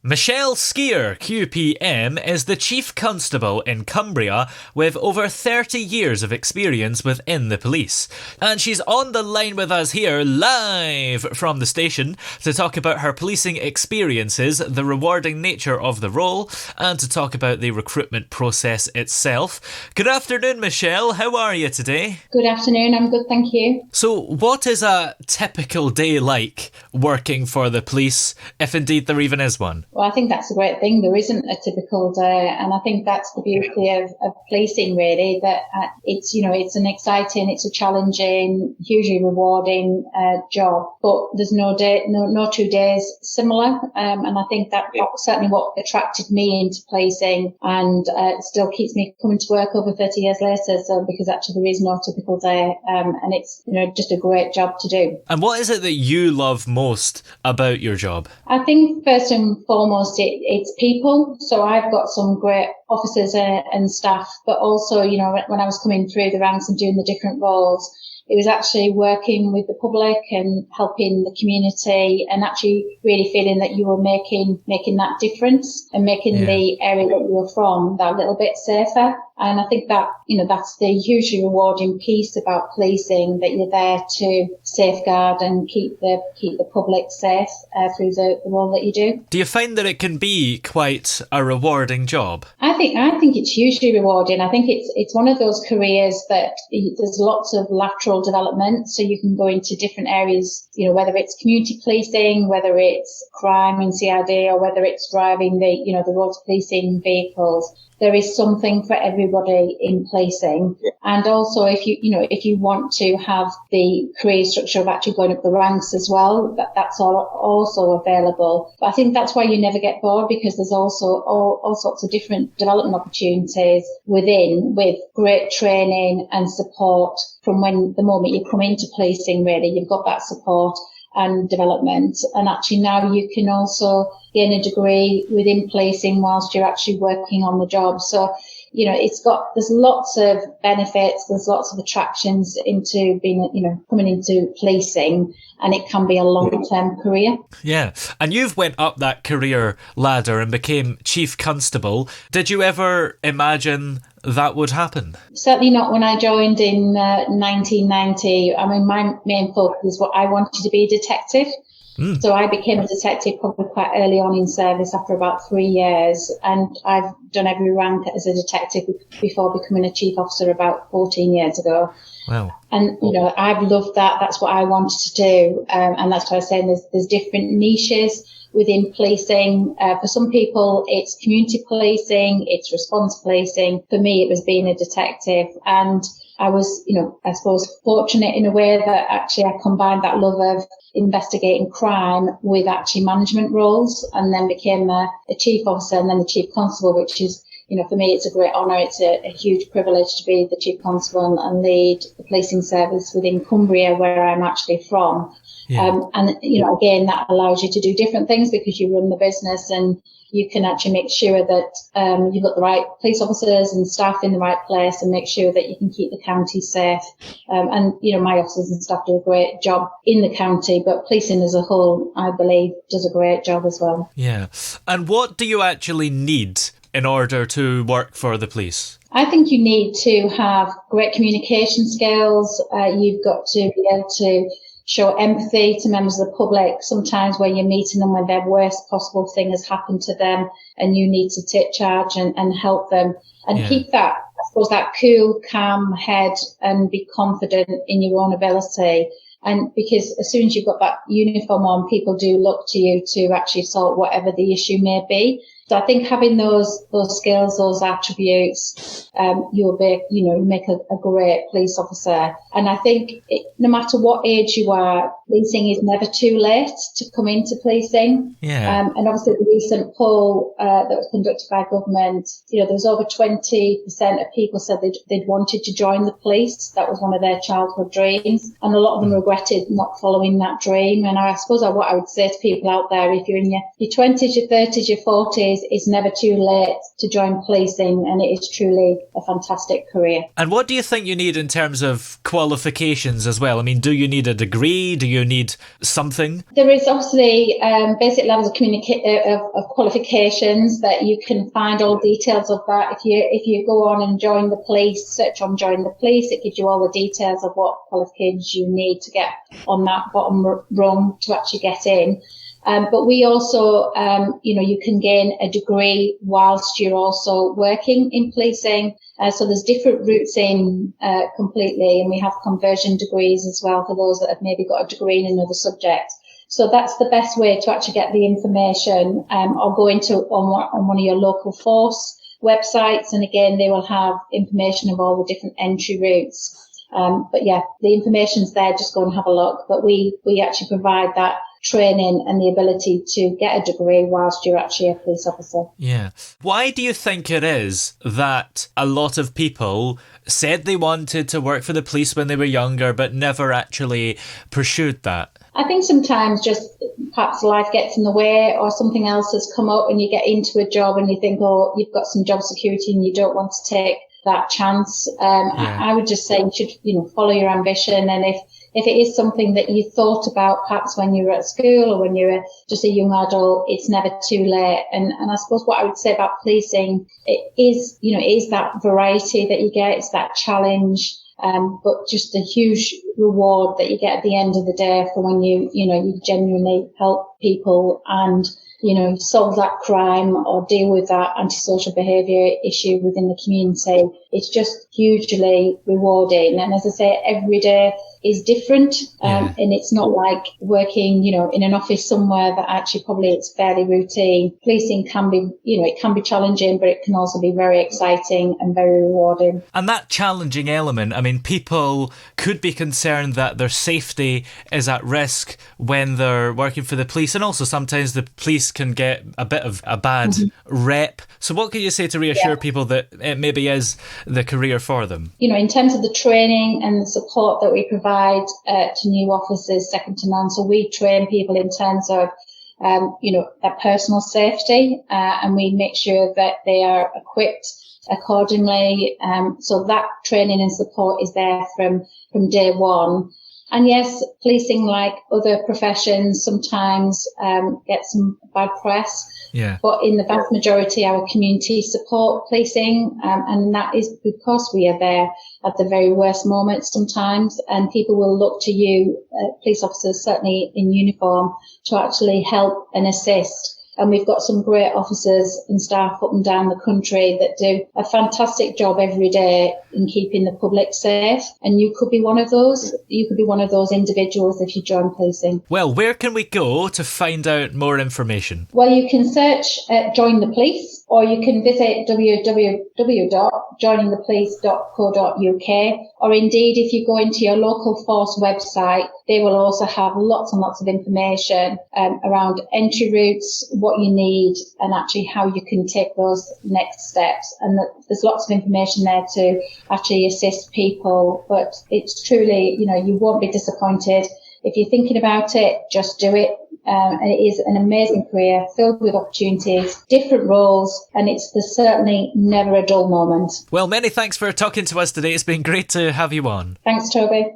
Michelle Skeer QPM is the Chief Constable in Cumbria with over 30 years of experience within the police. And she's on the line with us here live from the station to talk about her policing experiences, the rewarding nature of the role, and to talk about the recruitment process itself. Good afternoon, Michelle. How are you today? Good afternoon. I'm good, thank you. So what is a typical day like working for the police, if indeed there even is one? Well, I think that's a great thing. There isn't a typical day, and I think that's the beauty of policing, really, that it's an exciting, it's a challenging, hugely rewarding job, but there's no 2 days similar, and I think that's certainly what attracted me into policing, and still keeps me coming to work over 30 years later, so because actually there is no typical day, and it's just a great job to do. And what is it that you love most about your job? I think first and foremost it's people. So I've got some great officers and staff, but also, when I was coming through the ranks and doing the different roles, it was actually working with the public and helping the community and actually really feeling that you were making that difference and making the area that you were from that little bit safer. And I think that, that's the hugely rewarding piece about policing, that you're there to safeguard and keep the public safe through the role that you do. Do you find that it can be quite a rewarding job? I think it's hugely rewarding. I think it's one of those careers that there's lots of lateral development, so you can go into different areas, whether it's community policing, whether it's crime and CID, or whether it's driving the roads policing vehicles. There is something for everybody in policing. And also if you want to have the career structure of actually going up the ranks as well, that's also available. But I think that's why you never get bored, because there's also all sorts of different development opportunities within, with great training and support from the moment you come into policing. Really, you've got that support and development, and actually now you can also gain a degree within policing whilst you're actually working on the job. So, there's lots of benefits, there's lots of attractions into being, coming into policing, and it can be a long-term career. Yeah, and you've went up that career ladder and became Chief Constable. Did you ever imagine that would happen? Certainly not when I joined in 1990. I mean, my main focus is what I wanted to be a detective. So I became a detective probably quite early on in service after about 3 years, and I've done every rank as a detective before becoming a chief officer about 14 years ago. Wow. And, I've loved that. That's what I wanted to do. And that's why I'm saying there's different niches within policing. For some people, it's community policing, it's response policing. For me, it was being a detective. And I was, I suppose fortunate in a way that actually I combined that love of investigating crime with actually management roles, and then became a chief officer and then the chief constable, which is, for me, it's a great honour. It's a huge privilege to be the chief constable and lead the policing service within Cumbria, where I'm actually from. Yeah. And, again, that allows you to do different things because you run the business and you can actually make sure that you've got the right police officers and staff in the right place and make sure that you can keep the county safe. And, my officers and staff do a great job in the county, but policing as a whole, I believe, does a great job as well. Yeah. And what do you actually need in order to work for the police? I think you need to have great communication skills. You've got to be able to show empathy to members of the public, sometimes where you're meeting them when their worst possible thing has happened to them and you need to take charge and help them, and keep that, I suppose, that cool, calm head and be confident in your own ability. And because as soon as you've got that uniform on, people do look to you to actually solve whatever the issue may be. So I think having those skills, those attributes, you'll be, make a great police officer. And I think no matter what age you are, policing is never too late to come into policing. Yeah. And obviously the recent poll that was conducted by government, there was over 20% of people said they'd wanted to join the police. That was one of their childhood dreams. And a lot of them regretted not following that dream. And I suppose what I would say to people out there, if you're in your 20s, your 30s, your 40s, it's never too late to join policing, and it is truly a fantastic career. And what do you think you need in terms of qualifications as well? I mean, do you need a degree? Do you need something? There is obviously basic levels of qualifications that you can find all details of that. If you go on and join the police, search on join the police, it gives you all the details of what qualifications you need to get on that bottom rung to actually get in. But we also, you can gain a degree whilst you're also working in policing. So there's different routes in completely, and we have conversion degrees as well for those that have maybe got a degree in another subject. So that's the best way to actually get the information, or go into on one of your local force websites, and again they will have information of all the different entry routes. But yeah, the information's there. Just go and have a look. But we actually provide that training and the ability to get a degree whilst you're actually a police officer. Yeah. Why do you think it is that a lot of people said they wanted to work for the police when they were younger, but never actually pursued that? I think sometimes just perhaps life gets in the way, or something else has come up and you get into a job and you think, oh, you've got some job security and you don't want to take that chance. I would just say you should, follow your ambition. And if it is something that you thought about perhaps when you were at school or when you were just a young adult, it's never too late. And I suppose what I would say about policing, it is that variety that you get. It's that challenge. But just the huge reward that you get at the end of the day for when you genuinely help people and, solve that crime or deal with that antisocial behaviour issue within the community. It's just hugely rewarding. And as I say, every day is different. And it's not like working, in an office somewhere that actually probably it's fairly routine. Policing can be, it can be challenging, but it can also be very exciting and very rewarding. And that challenging element, I mean, people could be concerned that their safety is at risk when they're working for the police. And also sometimes the police can get a bit of a bad rep. So what can you say to reassure people that it maybe is the career for them? In terms of the training and the support that we provide to new officers, second to none. So we train people in terms of, their personal safety, and we make sure that they are equipped accordingly. So that training and support is there from day one. And yes, policing, like other professions, sometimes gets some bad press. Yeah. But in the vast majority, our community support policing, and that is because we are there at the very worst moments sometimes, and people will look to you, police officers, certainly in uniform, to actually help and assist. And we've got some great officers and staff up and down the country that do a fantastic job every day in keeping the public safe. And you could be one of those. You could be one of those individuals if you join policing. Well, where can we go to find out more information? Well, you can search Join the Police, or you can visit www.joiningthepolice.co.uk. Or indeed, if you go into your local force website, they will also have lots and lots of information around entry routes, what you need, and actually how you can take those next steps. And there's lots of information there to actually assist people. But it's truly, you won't be disappointed. If you're thinking about it, just do it. And it is an amazing career filled with opportunities, different roles, and there's certainly never a dull moment. Well, many thanks for talking to us today. It's been great to have you on. Thanks, Toby.